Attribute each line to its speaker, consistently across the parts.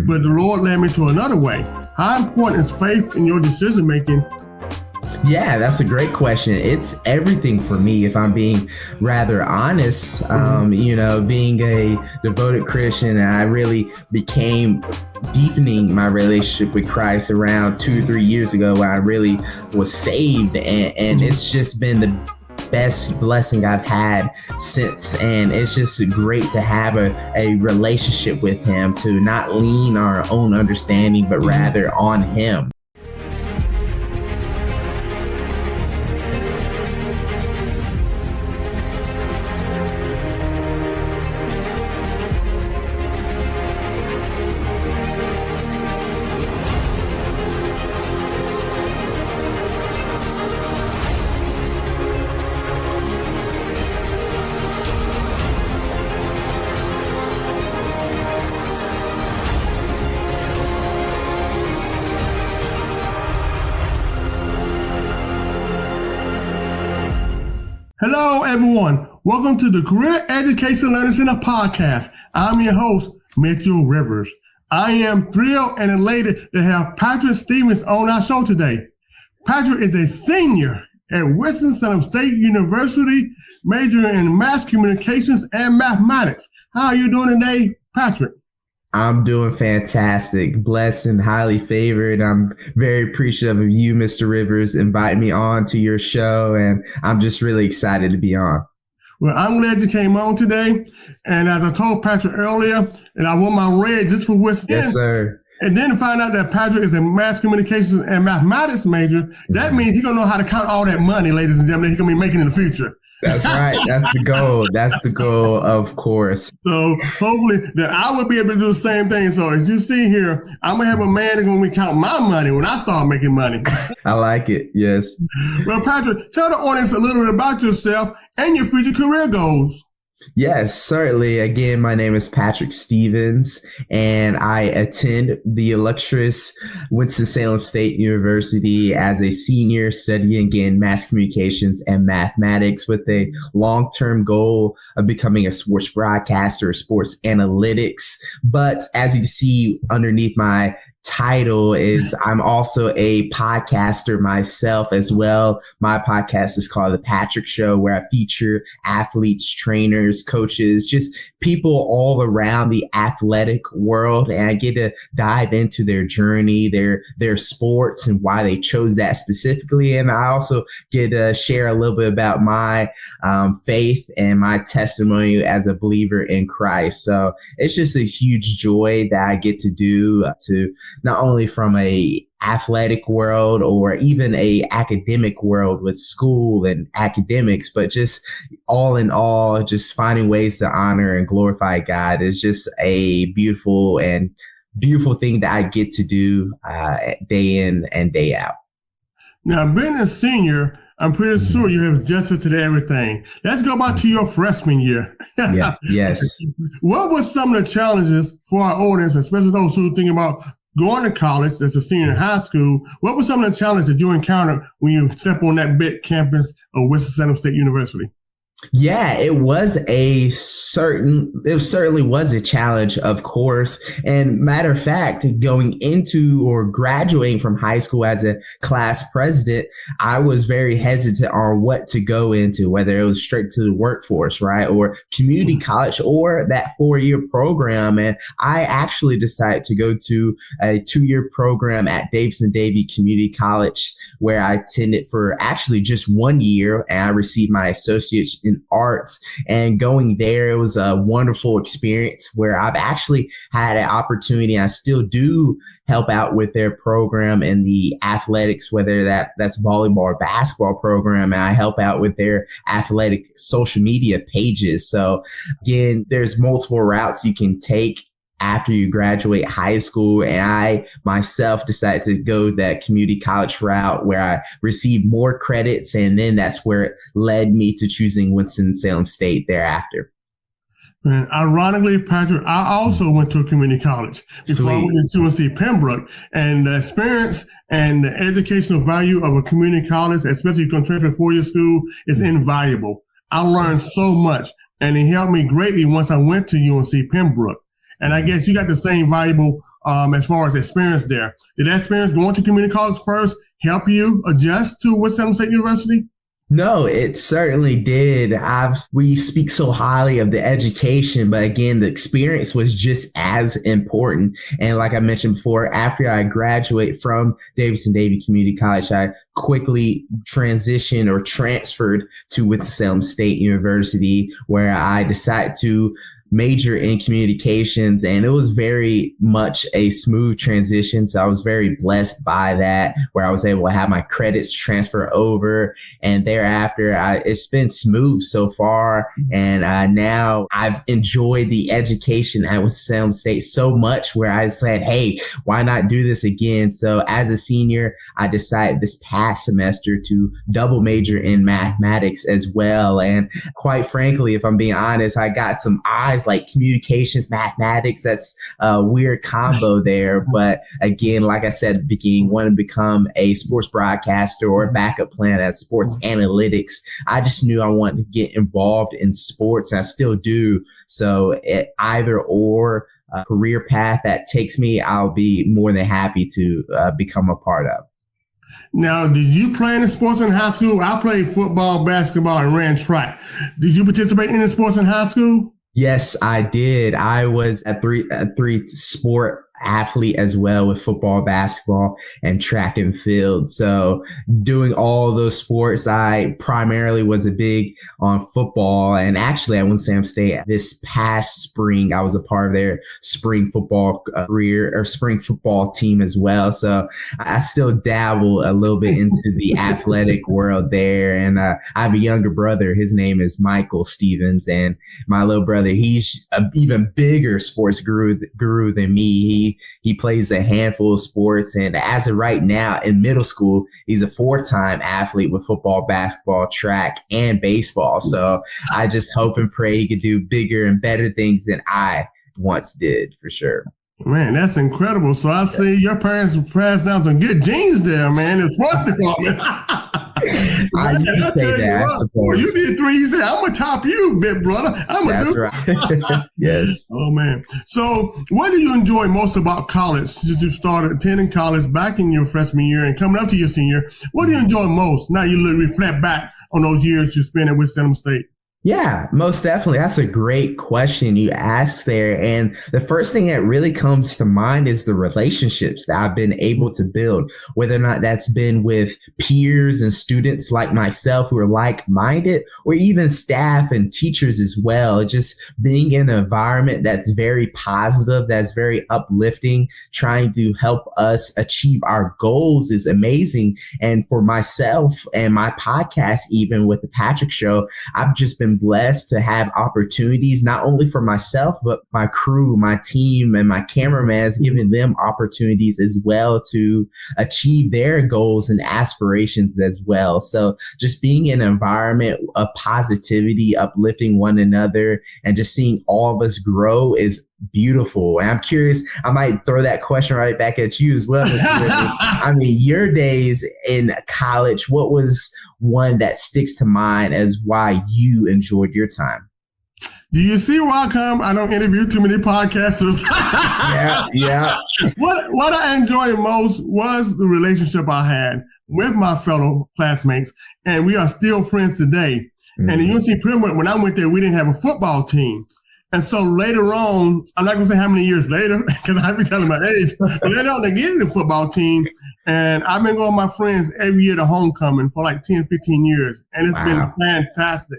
Speaker 1: but the Lord led me to another way. How important is faith in your decision making?
Speaker 2: Yeah, that's a great question. It's everything for me, if I'm being rather honest. Being a devoted Christian, I really became deepening my relationship with Christ around 2 or 3 years ago when I really was saved. And it's just been the best blessing I've had since. And it's just great to have a relationship with him, to not lean on our own understanding, but rather on him.
Speaker 1: Hello, everyone. Welcome to the Career Education Learning Center podcast. I'm your host, Mitchell Rivers. I am thrilled and elated to have Patrick Stevens on our show today. Patrick is a senior at Winston Salem State University, majoring in mass communications and mathematics. How are you doing today, Patrick?
Speaker 2: I'm doing fantastic, blessed and highly favored. I'm very appreciative of you, Mr. Rivers, inviting me on to your show, and I'm just really excited to be on.
Speaker 1: Well, I'm glad you came on today. And as I told Patrick earlier, and I wore my red just for Winston.
Speaker 2: Yes, sir.
Speaker 1: And then to find out that Patrick is a mass communications and mathematics major, that means he's going to know how to count all that money, ladies and gentlemen, he's going to be making in the future.
Speaker 2: That's right. That's the goal. That's the goal, of course.
Speaker 1: So hopefully that I will be able to do the same thing. So as you see here, I'm going to have a man that's going to count my money when I start making money.
Speaker 2: I like it. Yes.
Speaker 1: Well, Patrick, tell the audience a little bit about yourself and your future career goals.
Speaker 2: Yes, certainly. Again, my name is Patrick Stevens, and I attend the illustrious Winston Salem State University as a senior studying again mass communications and mathematics with a long-term goal of becoming a sports broadcaster, sports analytics. But as you see underneath my title is I'm also a podcaster myself as well. My podcast is called The Patrick Show, where I feature athletes, trainers, coaches, just people all around the athletic world. And I get to dive into their journey, their sports and why they chose that specifically. And I also get to share a little bit about my faith and my testimony as a believer in Christ. So it's just a huge joy that I get to do to not only from a athletic world or even a academic world with school and academics, but just all in all, just finding ways to honor and glorify God is just a beautiful thing that I get to do day in and day out. Now,
Speaker 1: being a senior, I'm pretty sure you have adjusted to everything. Let's go back to your freshman year.
Speaker 2: Yeah. Yes.
Speaker 1: What were some of the challenges for our audience, especially those who are thinking about going to college as a senior in high school? What were some of the challenges that you encountered when you step on that big campus of Winston Salem State University?
Speaker 2: Yeah, it certainly was a challenge, of course. And matter of fact, going into or graduating from high school as a class president, I was very hesitant on what to go into, whether it was straight to the workforce, right, or community college or that 4-year program. And I actually decided to go to a 2-year program at Davidson Davie Community College, where I attended for actually just 1 year, and I received my associate's in arts. And going there, it was a wonderful experience where I've actually had an opportunity. I still do help out with their program in the athletics, whether that's volleyball or basketball program, and I help out with their athletic social media pages. So again, there's multiple routes you can take after you graduate high school. And I myself decided to go that community college route where I received more credits. And then that's where it led me to choosing Winston-Salem State thereafter.
Speaker 1: And ironically, Patrick, I also went to a community college before I went to UNC Pembroke. And the experience and the educational value of a community college, especially if you're going to transfer to 4-year school, is invaluable. I learned so much, and it helped me greatly once I went to UNC Pembroke. And I guess you got the same valuable as far as experience there. Did that experience going to community college first help you adjust to Winston Salem State University?
Speaker 2: No, it certainly did. We speak so highly of the education, but again, the experience was just as important. And like I mentioned before, after I graduate from Davidson-Davie Community College, I quickly transitioned or transferred to Winston-Salem State University, where I decided to major in communications, and it was very much a smooth transition. So I was very blessed by that, where I was able to have my credits transfer over, and thereafter it's been smooth so far. And now I've enjoyed the education at Winston-Salem State so much, where I said, hey, why not do this again? So as a senior, I decided this past semester to double major in mathematics as well. And quite frankly, if I'm being honest, I got some eyes like communications, mathematics. That's a weird combo there. But again, like I said at the beginning, want to become a sports broadcaster or a backup plan as sports analytics. I just knew I wanted to get involved in sports, and I still do. So either or career path that takes me, I'll be more than happy to become a part of.
Speaker 1: Now, did you play any sports in high school? I played football, basketball, and ran track. Did you participate in any sports in high school?
Speaker 2: Yes, I did. I was a three sport athlete as well, with football, basketball, and track and field. So doing all those sports, I primarily was a big on football. And actually, at Winston-Salem State this past spring, I was a part of their spring football career or spring football team as well. So I still dabble a little bit into the athletic world there. And I have a younger brother. His name is Michael Stevens, and my little brother, he's an even bigger sports guru than me. He plays a handful of sports, and as of right now in middle school, he's a 4-time athlete with football, basketball, track, and baseball. So I just hope and pray he could do bigger and better things than I once did, for sure.
Speaker 1: Man, that's incredible. So I see your parents passed down some good genes there, man, in sports department.
Speaker 2: I used to say that, I suppose.
Speaker 1: You did 3. You said, I'm going to top you, big brother.
Speaker 2: That's right. Yes.
Speaker 1: Oh, man. So what do you enjoy most about college? Since you started attending college back in your freshman year and coming up to your senior, what do you enjoy most now you reflect back on those years you spent at Winston-Salem State?
Speaker 2: Yeah, most definitely. That's a great question you asked there. And the first thing that really comes to mind is the relationships that I've been able to build, whether or not that's been with peers and students like myself who are like-minded, or even staff and teachers as well. Just being in an environment that's very positive, that's very uplifting, trying to help us achieve our goals is amazing. And for myself and my podcast, even with the Patrick Show, I've just been blessed to have opportunities, not only for myself, but my crew, my team, and my cameramans, giving them opportunities as well to achieve their goals and aspirations as well. So just being in an environment of positivity, uplifting one another, and just seeing all of us grow is beautiful. And I'm curious, I might throw that question right back at you as well, Mr. Rivers. I mean, your days in college, what was one that sticks to mind as why you enjoyed your time?
Speaker 1: Do you see where I come? I don't interview too many podcasters.
Speaker 2: Yeah.
Speaker 1: What I enjoyed most was the relationship I had with my fellow classmates, and we are still friends today. Mm-hmm. And at UNC Pembroke, when I went there, we didn't have a football team. And so later on, I'm not going to say how many years later, because I'll be telling my age, but later on, they get in the football team. And I've been going with my friends every year to homecoming for like 10, 15 years. And it's been fantastic.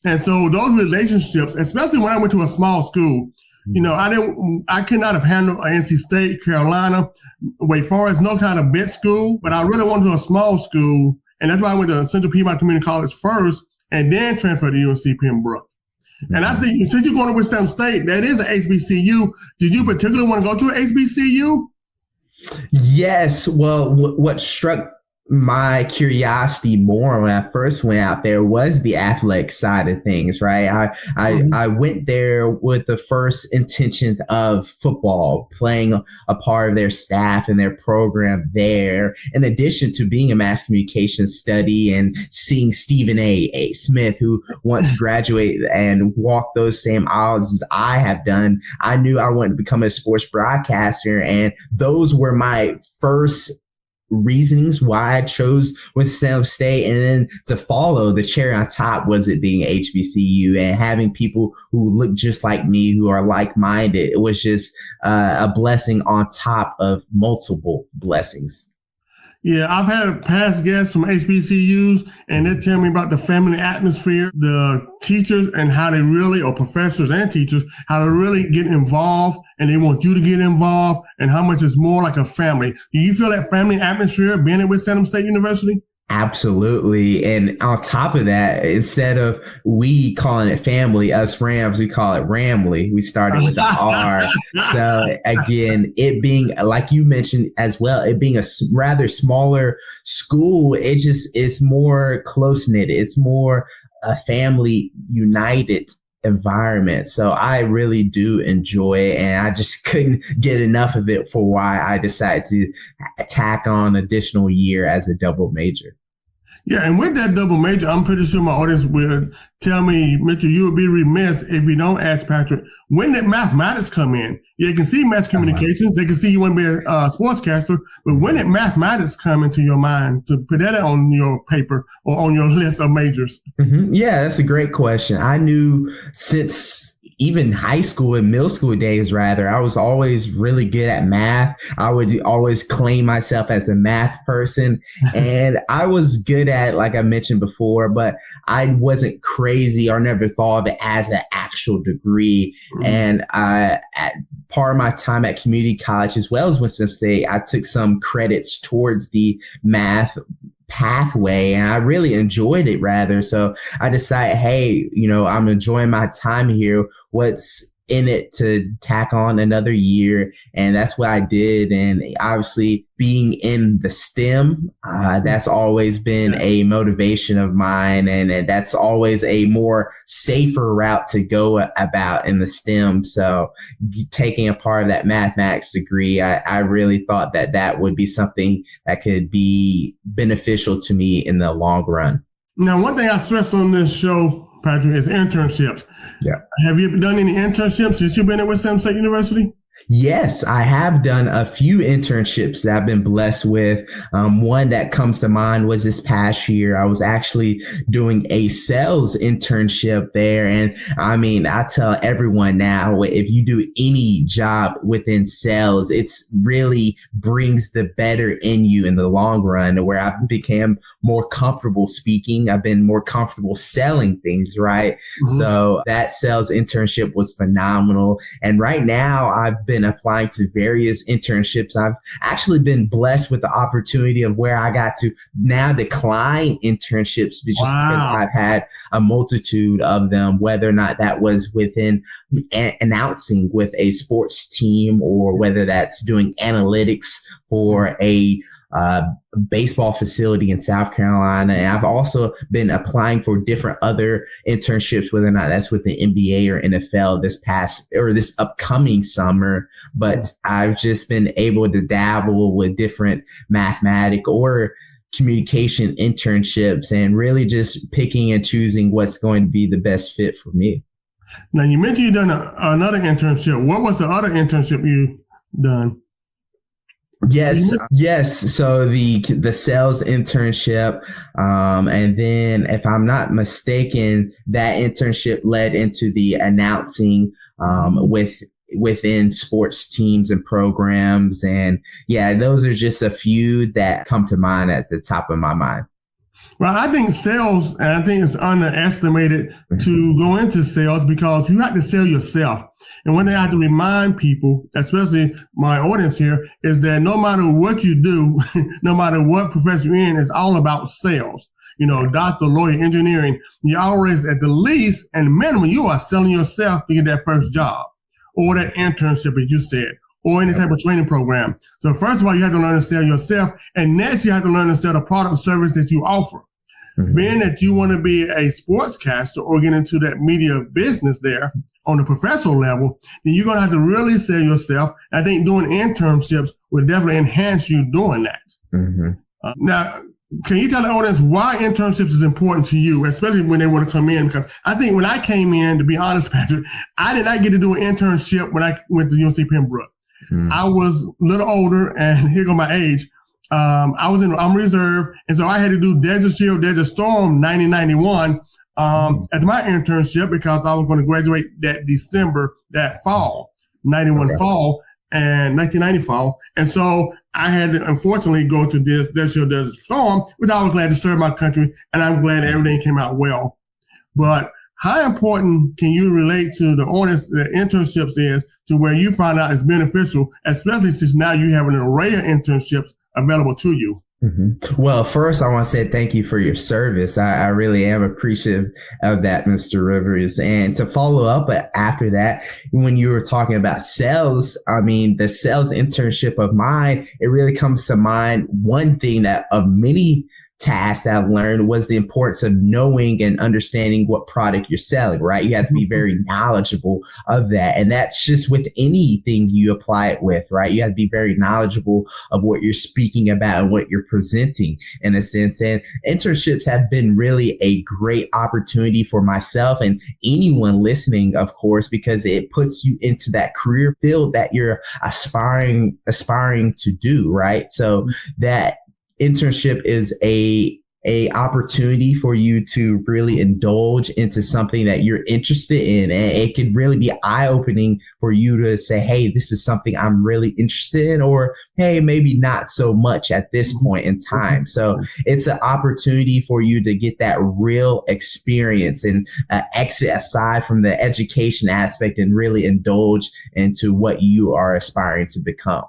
Speaker 1: And so those relationships, especially when I went to a small school, you know, I could not have handled NC State, Carolina, Wake Forest, no kind of big school, but I really wanted to a small school. And that's why I went to Central Piedmont Community College first and then transferred to UNC Pembroke. And I see, since you're going to Winston State, that is an HBCU. Did you particularly want to go to an HBCU?
Speaker 2: Yes. Well, what struck my curiosity more when I first went out there was the athletic side of things, right? I went there with the first intention of football, playing a part of their staff and their program there, in addition to being a mass communication study and seeing Stephen A. Smith, who once graduated and walked those same aisles as I have done. I knew I wanted to become a sports broadcaster, and those were my first reasonings why I chose Winston Salem State. And then to follow, the cherry on top was it being HBCU and having people who look just like me, who are like-minded. It was just a blessing on top of multiple blessings.
Speaker 1: Yeah, I've had past guests from HBCUs, and they tell me about the family atmosphere, the teachers, and how they really, or professors and teachers, how they really get involved, and they want you to get involved, and how much it's more like a family. Do you feel that family atmosphere being at Winston Salem State University?
Speaker 2: Absolutely. And on top of that, instead of we calling it family, us Rams, we call it Ramley. We started with the R. So again, it being, like you mentioned as well, it being a rather smaller school, it's more close-knit. It's more a family united environment. So I really do enjoy it, and I just couldn't get enough of it for why I decided to tack on an additional year as a double major.
Speaker 1: Yeah, and with that double major, I'm pretty sure my audience will tell me, Mitchell, you would be remiss if we don't ask Patrick, when did mathematics come in? Yeah, you can see mass communications. They can see you want to be a sportscaster, but when did mathematics come into your mind to put that on your paper or on your list of majors?
Speaker 2: Yeah, that's a great question. I knew since even high school and middle school days, rather, I was always really good at math. I would always claim myself as a math person, and I was good at, like I mentioned before, but I wasn't crazy or never thought of it as an actual degree. And at part of my time at community college, as well as Winston State, I took some credits towards the math pathway, and I really enjoyed it, rather. So I decided, hey, I'm enjoying my time here. What's in it to tack on another year? And that's what I did. And obviously being in the STEM, that's always been a motivation of mine. And that's always a more safer route to go about in the STEM. So taking a part of that mathematics degree, I really thought that would be something that could be beneficial to me in the long run.
Speaker 1: Now, one thing I stress on this show, Patrick, is internships.
Speaker 2: Yeah.
Speaker 1: Have you done any internships since you've been at Winston State University?
Speaker 2: Yes, I have done a few internships that I've been blessed with. One that comes to mind was this past year. I was actually doing a sales internship there. And I mean, I tell everyone now, if you do any job within sales, it's really brings the better in you in the long run, where I became more comfortable speaking. I've been more comfortable selling things, right? So that sales internship was phenomenal. And right now I've been applying to various internships. I've actually been blessed with the opportunity of where I got to now decline internships because I've had a multitude of them, whether or not that was within announcing with a sports team or whether that's doing analytics for a baseball facility in South Carolina. And I've also been applying for different other internships, whether or not that's with the NBA or NFL this upcoming summer. But I've just been able to dabble with different mathematics or communication internships and really just picking and choosing what's going to be the best fit for me.
Speaker 1: Now, you mentioned you've done another internship. What was the other internship you done? Yes. So the sales internship, and then if I'm not mistaken, that internship led into the announcing within sports teams and programs. And yeah, those are just a few that come to mind at the top of my mind. Well, I think sales, and I think it's underestimated to go into sales because you have to sell yourself. And one thing I have to remind people, especially my audience here, is that no matter what you do, no matter what profession you're in, it's all about sales. Doctor, lawyer, engineering, you're always at the least and minimum, you are selling yourself to get that first job or that internship, as you said, or any type of training program. So first of all, you have to learn to sell yourself, and next you have to learn to sell the product or service that you offer. Mm-hmm. Being that you want to be a sportscaster or get into that media business there on the professional level, then you're going to have to really sell yourself. I think doing internships will definitely enhance you doing that. Mm-hmm. Now, can you tell the audience why internships is important to you, especially when they want to come in? Because I think when I came in, to be honest, Patrick, I did not get to do an internship when I went to UNC Pembroke. Mm-hmm. I was a little older, and here go my age. I was in Army Reserve, and so I had to do Desert Shield, Desert Storm 1991 as my internship because I was going to graduate that December, that fall, 91 fall and 1990 fall. And so I had to, unfortunately, go to Desert Shield, Desert Storm, which I was glad to serve my country, and I'm glad everything came out well. But how important can you relate to the audience that internships is to where you find out it's beneficial, especially since now you have an array of internships available to you?
Speaker 2: Mm-hmm. Well, first, I want to say thank you for your service. I really am appreciative of that, Mr. Rivers. And to follow up after that, when you were talking about sales, I mean, the sales internship of mine, it really comes to mind. One thing that of many tasks that I've learned was the importance of knowing and understanding what product you're selling, right? You have to be very knowledgeable of that. And that's just with anything you apply it with, right? You have to be very knowledgeable of what you're speaking about and what you're presenting in a sense. And internships have been really a great opportunity for myself and anyone listening, of course, because it puts you into that career field that you're aspiring to do, right? So that internship is a opportunity for you to really indulge into something that you're interested in. And it could really be eye-opening for you to say, hey, this is something I'm really interested in, or hey, maybe not so much at this point in time. So it's an opportunity for you to get that real experience and exit aside from the education aspect and really indulge into what you are aspiring to become.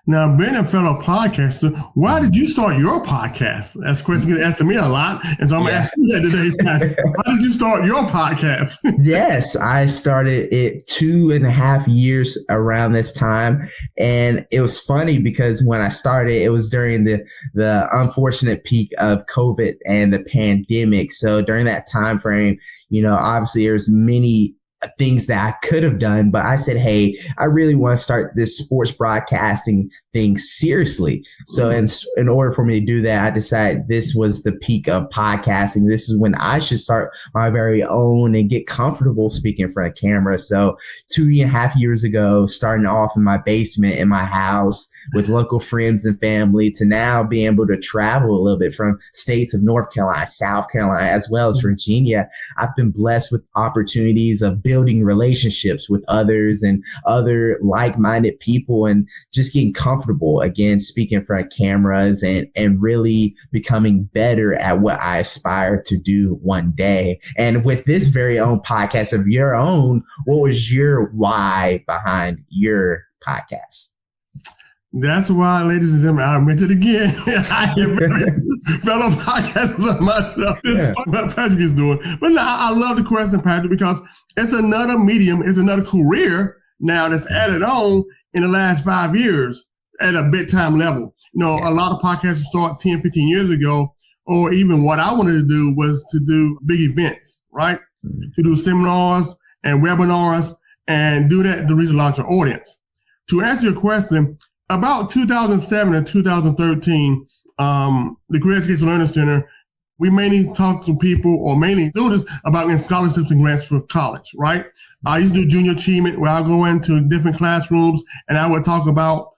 Speaker 1: Now, being a fellow podcaster, why did you start your podcast? That's a question asked to me a lot. And so I'm going to ask you that today, Patrick. Why did you start your podcast?
Speaker 2: Yes, I started it 2.5 years around this time. And it was funny because when I started, it was during the unfortunate peak of COVID and the pandemic. So during that time frame, obviously there's many things that I could have done, but I said, hey, I really want to start this sports broadcasting thing seriously. So in order for me to do that, I decided this was the peak of podcasting. This is when I should start my very own and get comfortable speaking in front of camera. So 2.5 years ago, starting off in my basement in my house with local friends and family, to now being able to travel a little bit from states of North Carolina, South Carolina, as well as Virginia. I've been blessed with opportunities of building relationships with others and other like-minded people, and just getting comfortable again speaking in front of cameras and really becoming better at what I aspire to do one day. And with this very own podcast of your own, what was your why behind your podcast?
Speaker 1: That's why, ladies and gentlemen, I mentioned it again. I am fellow podcasters of myself. This is what Patrick is doing. But no, I love the question, Patrick, because it's another medium, it's another career now that's added on in the last 5 years at a big time level. A lot of podcasters start 10, 15 years ago, or even what I wanted to do was to do big events, right? Mm-hmm. To do seminars and webinars and do that to reach a larger audience. To answer your question, about 2007 and 2013, the Career Education Learning Center, we mainly talk to people or mainly students about getting scholarships and grants for college, right? I used to do junior achievement where I go into different classrooms and I would talk about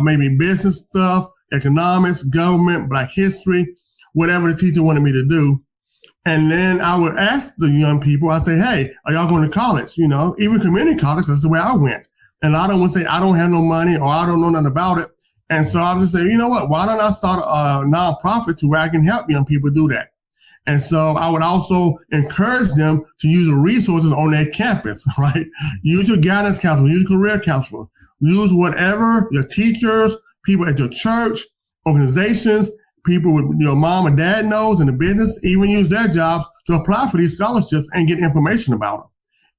Speaker 1: maybe business stuff, economics, government, Black history, whatever the teacher wanted me to do. And then I would ask the young people, I say, hey, are y'all going to college? Even community college, that's the way I went. And a lot of them would say, I don't have no money or I don't know nothing about it. And so I would just say, you know what, why don't I start a nonprofit to where I can help young people do that? And so I would also encourage them to use the resources on their campus, right? Use your guidance counselor, use your career counselor, use whatever your teachers, people at your church, organizations, people with your mom and dad knows in the business, even use their jobs to apply for these scholarships and get information about them.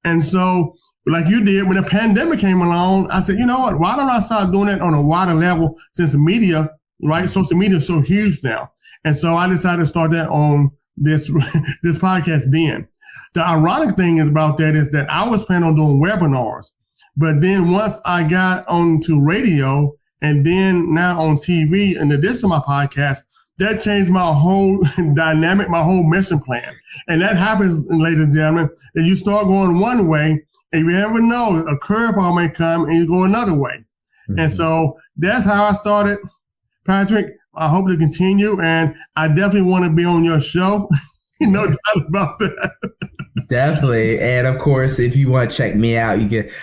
Speaker 1: And so like you did when the pandemic came along, I said, you know what? Why don't I start doing it on a wider level since the media, right? Social media is so huge now. And so I decided to start that on this podcast then. The ironic thing is about that is that I was planning on doing webinars. But then once I got onto radio and then now on TV, in addition to my podcast, that changed my whole dynamic, my whole mission plan. And that happens, ladies and gentlemen, that you start going one way, and you never know, a curveball may come and you go another way. Mm-hmm. And so that's how I started, Patrick. I hope to continue, and I definitely want to be on your show. No doubt about that.
Speaker 2: Definitely. And of course, if you want to check me out,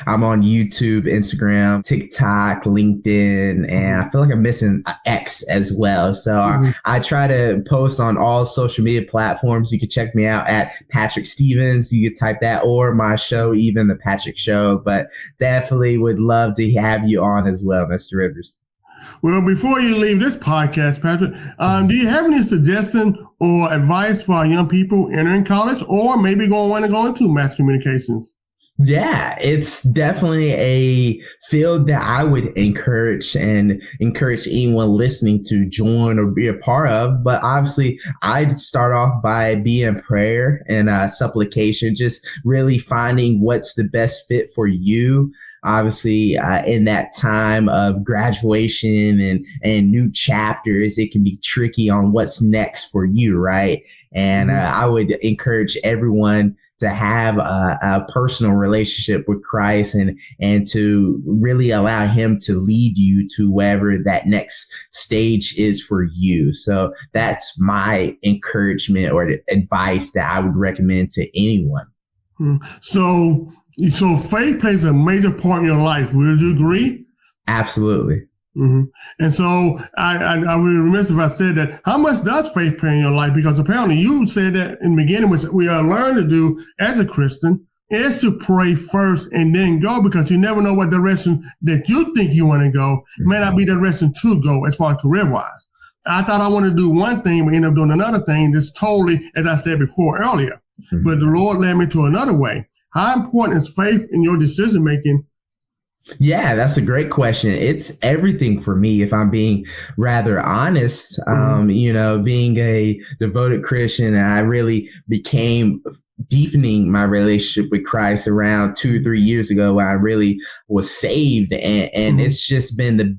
Speaker 2: I'm on YouTube, Instagram, TikTok, LinkedIn, and I feel like I'm missing X as well. So I try to post on all social media platforms. You can check me out at Patrick Stevens. You can type that, or my show, even The Patrick Show. But definitely would love to have you on as well, Mr. Rivers.
Speaker 1: Well, before you leave this podcast, Patrick, do you have any suggestion or advice for our young people entering college, or maybe want to go into mass communications?
Speaker 2: Yeah, it's definitely a field that I would encourage anyone listening to join or be a part of. But obviously, I'd start off by being in prayer and supplication, just really finding what's the best fit for you. Obviously, in that time of graduation and new chapters, it can be tricky on what's next for you, right? And I would encourage everyone to have a personal relationship with Christ and to really allow him to lead you to wherever that next stage is for you. So that's my encouragement or advice that I would recommend to anyone.
Speaker 1: So faith plays a major part in your life. Would you agree?
Speaker 2: Absolutely.
Speaker 1: Mm-hmm. And so I would be remiss if I said that. How much does faith play in your life? Because apparently you said that in the beginning, which we are learned to do as a Christian, is to pray first and then go, because you never know what direction that you think you want to go. It may not be the direction to go as far as career-wise. I thought I wanted to do one thing, but ended up doing another thing that's totally, as I said before earlier. Mm-hmm. But the Lord led me to another way. How important is faith in your decision-making?
Speaker 2: Yeah, that's a great question. It's everything for me, if I'm being rather honest. Being a devoted Christian, I really became deepening my relationship with Christ around 2 or 3 years ago, when I really was saved. And it's just been the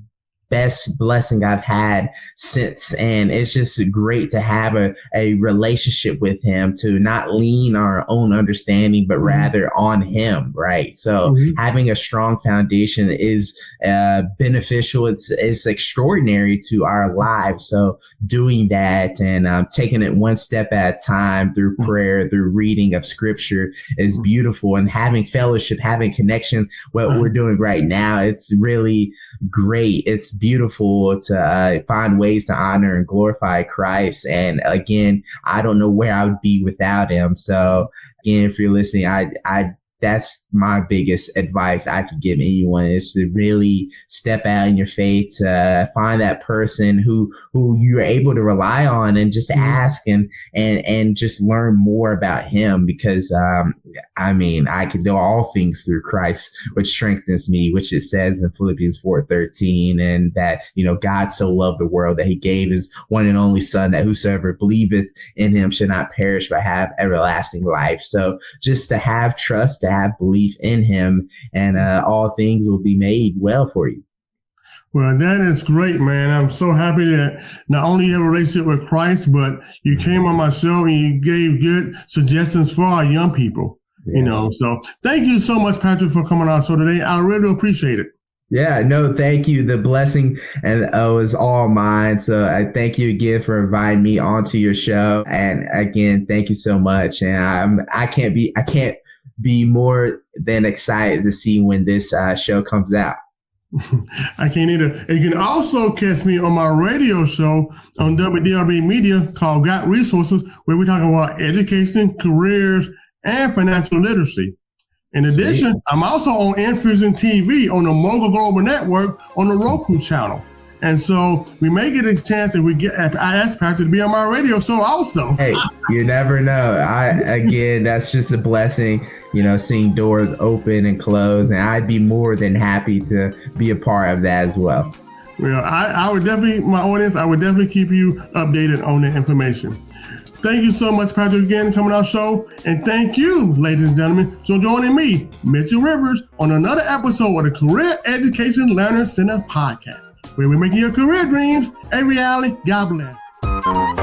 Speaker 2: best blessing I've had since. And it's just great to have a relationship with him, to not lean on our own understanding, but rather on him. Right. So having a strong foundation is beneficial. It's extraordinary to our lives. So doing that and taking it one step at a time through prayer, through reading of scripture is beautiful. And having fellowship, having connection, what we're doing right now, it's really great. It's beautiful to find ways to honor and glorify Christ. And again, I don't know where I would be without him. So again, if you're listening, I that's my biggest advice I could give anyone, is to really step out in your faith, to find that person who you're able to rely on, and just ask and just learn more about him, because I can do all things through Christ, which strengthens me, which it says in Philippians 4:13, and that, God so loved the world that he gave his one and only son, that whosoever believeth in him should not perish but have everlasting life. So just to have trust, to have belief in him, and all things will be made well for you.
Speaker 1: Well, that is great, man. I'm so happy that not only you have a relationship with Christ, but you came on my show and you gave good suggestions for our young people. Yes. So thank you so much, Patrick, for coming on our show today. I really appreciate it.
Speaker 2: Yeah, no, thank you. The blessing was all mine. So I thank you again for inviting me onto your show. And again, thank you so much. And I can't be more than excited to see when this show comes out.
Speaker 1: I can't either. And you can also catch me on my radio show on WDRB Media called Got Resources, where we talk about education, careers, and financial literacy. In addition, I'm also on Infusion TV on the Mogul Global Network on the Roku channel. And so we may get a chance if I ask Patrick to be on my radio show also.
Speaker 2: Hey, you never know. Again, that's just a blessing, seeing doors open and close. And I'd be more than happy to be a part of that as well.
Speaker 1: Well, I would definitely, my audience, I would definitely keep you updated on that information. Thank you so much, Patrick, again, coming on our show. And thank you, ladies and gentlemen, for joining me, Mitchell Rivers, on another episode of the Career Education Learner Center podcast, where we're making your career dreams a reality. God bless.